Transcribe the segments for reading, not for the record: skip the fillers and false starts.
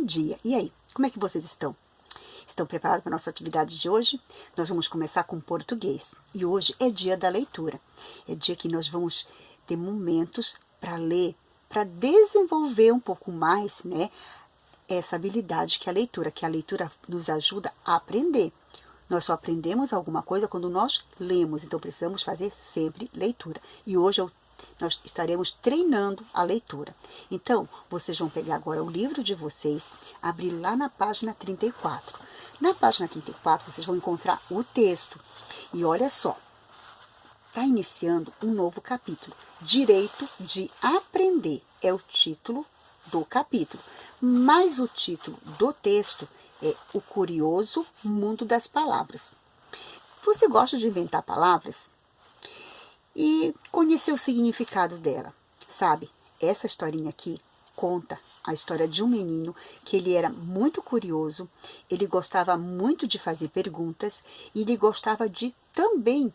bom dia! E aí, como é que vocês estão? Estão preparados para a nossa atividade de hoje? Nós vamos começar com português. E hoje é dia da leitura. É dia que nós vamos ter momentos para ler, para desenvolver um pouco mais, né, essa habilidade que a leitura nos ajuda a aprender. Nós só aprendemos alguma coisa quando nós lemos, então precisamos fazer sempre leitura. E hoje nós estaremos treinando a leitura. Então, vocês vão pegar agora o livro de vocês, abrir lá na página 34. Na página 34, vocês vão encontrar o texto. E olha só, está iniciando um novo capítulo. Direito de aprender é o título do capítulo. Mas o título do texto é O Curioso Mundo das Palavras. Você gosta de inventar palavras? E conhecer o significado dela, sabe? Essa historinha aqui conta a história de um menino que ele era muito curioso, ele gostava muito de fazer perguntas e ele gostava de também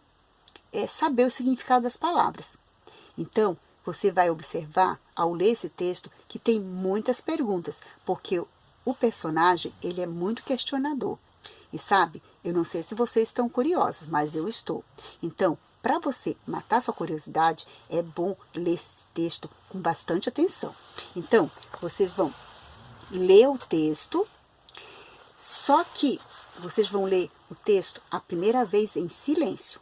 saber o significado das palavras. Então, você vai observar, ao ler esse texto, que tem muitas perguntas, porque o personagem, ele é muito questionador. E sabe, eu não sei se vocês estão curiosos, mas eu estou. Então, para você matar sua curiosidade, é bom ler esse texto com bastante atenção. Então, vocês vão ler o texto, só que vocês vão ler o texto a primeira vez em silêncio.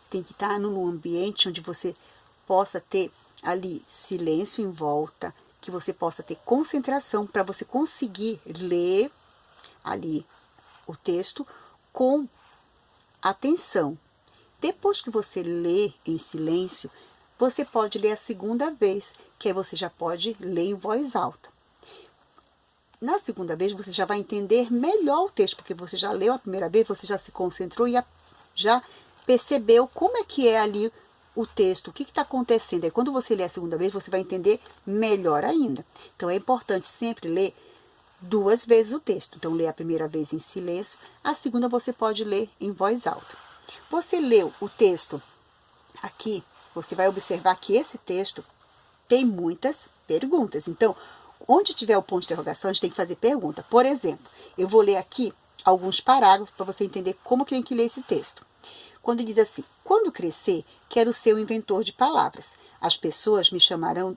Tem que estar num ambiente onde você possa ter ali silêncio em volta, que você possa ter concentração para você conseguir ler ali o texto com atenção. Depois que você lê em silêncio, você pode ler a segunda vez, que aí você já pode ler em voz alta. Na segunda vez, você já vai entender melhor o texto, porque você já leu a primeira vez, você já se concentrou e já percebeu como é que é ali o texto, o que está acontecendo. Aí, quando você lê a segunda vez, você vai entender melhor ainda. Então, é importante sempre ler 2 vezes o texto. Então, lê a primeira vez em silêncio, a segunda você pode ler em voz alta. Você leu o texto aqui, você vai observar que esse texto tem muitas perguntas. Então, onde tiver o ponto de interrogação, a gente tem que fazer pergunta. Por exemplo, eu vou ler aqui alguns parágrafos para você entender como que tem que ler esse texto. Quando diz assim: quando crescer, quero ser um inventor de palavras. As pessoas me chamarão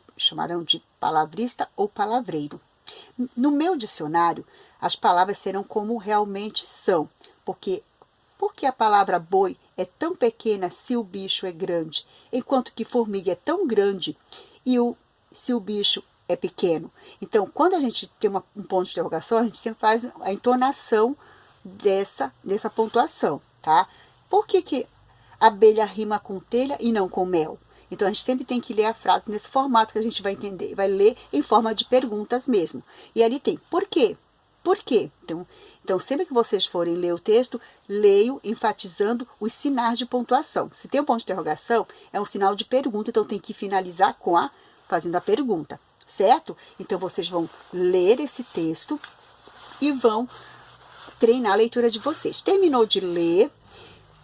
de palavrista ou palavreiro. No meu dicionário, as palavras serão como realmente são, porque a palavra boi é tão pequena se o bicho é grande, enquanto que formiga é tão grande se o bicho é pequeno. Então, quando a gente tem um ponto de interrogação, a gente sempre faz a entonação dessa pontuação, tá? Por que abelha rima com telha e não com mel? Então, a gente sempre tem que ler a frase nesse formato que a gente vai entender, vai ler em forma de perguntas mesmo. E ali tem por quê? Por quê? Então, sempre que vocês forem ler o texto, leiam enfatizando os sinais de pontuação. Se tem um ponto de interrogação, é um sinal de pergunta, então tem que finalizar fazendo a pergunta, certo? Então, vocês vão ler esse texto e vão treinar a leitura de vocês. Terminou de ler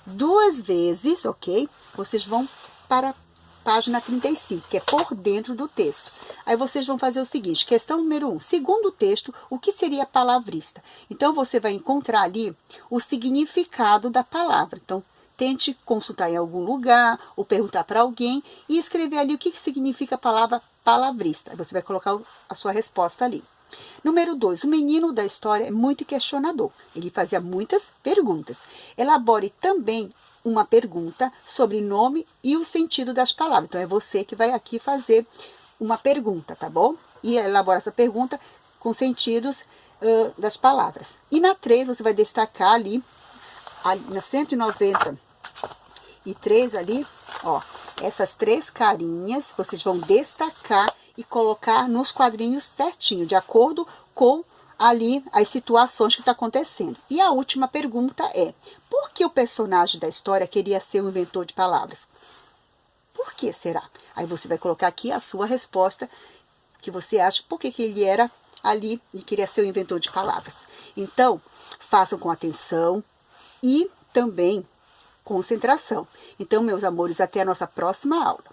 2 vezes, ok? Vocês vão para a página 35, que é por dentro do texto. Aí vocês vão fazer o seguinte, questão número 1. Segundo o texto, o que seria palavrista? Então, você vai encontrar ali o significado da palavra. Então, tente consultar em algum lugar, ou perguntar para alguém, e escrever ali o que significa a palavra palavrista. Aí você vai colocar a sua resposta ali. Número 2, o menino da história é muito questionador. Ele fazia muitas perguntas. Elabore também uma pergunta sobre nome e o sentido das palavras. Então, é você que vai aqui fazer uma pergunta, tá bom? E elabora essa pergunta com sentidos das palavras. E na 3, você vai destacar ali na 193 ali, ó, essas 3 carinhas, vocês vão destacar e colocar nos quadrinhos certinho, de acordo com ali as situações que está acontecendo. E a última pergunta é: por que o personagem da história queria ser um inventor de palavras? Por que será? Aí você vai colocar aqui a sua resposta, que você acha, por que ele era ali e queria ser um inventor de palavras. Então, façam com atenção e também concentração. Então, meus amores, até a nossa próxima aula.